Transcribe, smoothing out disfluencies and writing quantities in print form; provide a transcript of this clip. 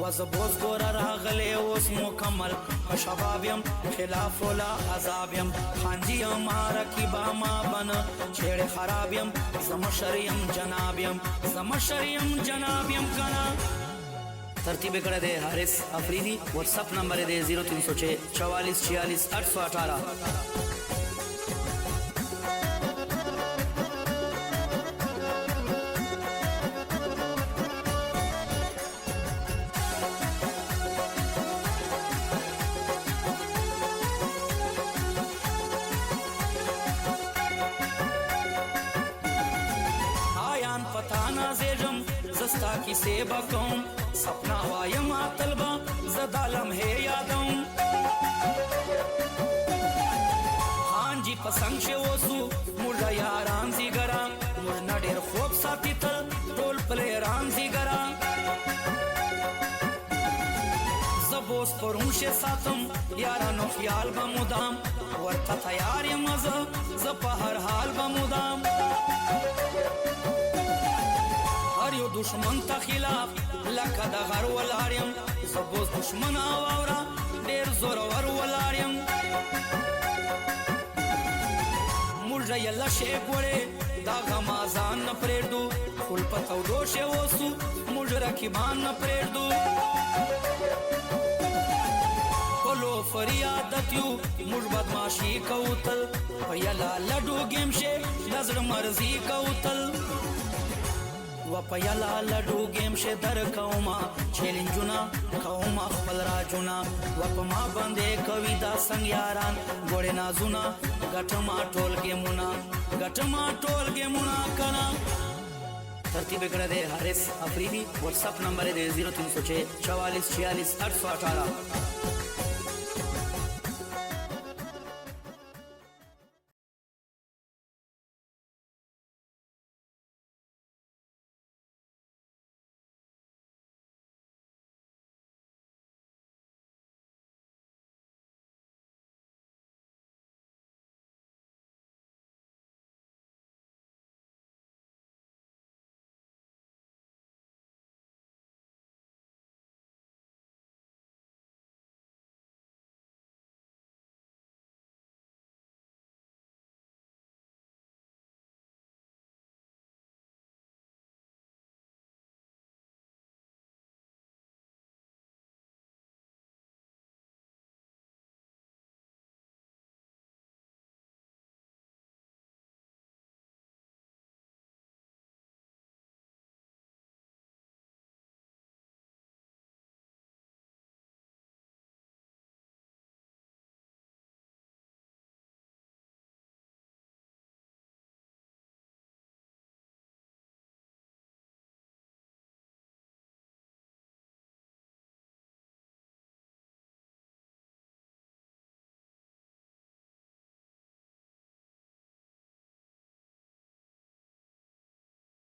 वजबोस गोरा रागले ओस मुकम्मल शबाबियम खिलाफ वला अजाबियम खांजी हमारा की बामा बन छेड़े खराबियम समशरियम जनाबियम कना तरतीब करे दे हारिस अफरीदी। व्हाट्सअप नंबर दे 0306 44 46 818। पताना जेजम जस्ता की सेवा कौम सपना वायम आतलबा जदालम है यादम हान जी पसंग शे वसु मुर्दा यारान जिगरा मुर्ना डेर खूब साथी तल टोल प्लेयरान जिगरा जबोस परूं शे सातम यारानो ख्याल बमुदाम वर्ता तैयार मजा जपा हर हाल बमुदाम यो दुश्मन ता खिलाफ लका दा घर वलारियम सबोस दुश्मन आवावरा डेर जोरवर वलारियम मुर्जा यल्ला शेख वड़े दा गमाजान न प्रेरदू फुल पतौ दोषे वसु मुर्जा रखिबान न प्रेरदू कोलो फरियादत यू मुर्ज बदमाशी कौतल यल्ला लडू गेम शे नजर मर्जी कौतल वपयला लडू गेम शे दर कौमा चैलेंजुना कौमा खपल राजुना वपमा बंदे कविता संग्यारान गोड़े नाजुना गटमा टोल के मुना कना तरतीब करे दे हारिस अफरीदी। व्हाट्सअप नंबर दे 0306 44 46 818।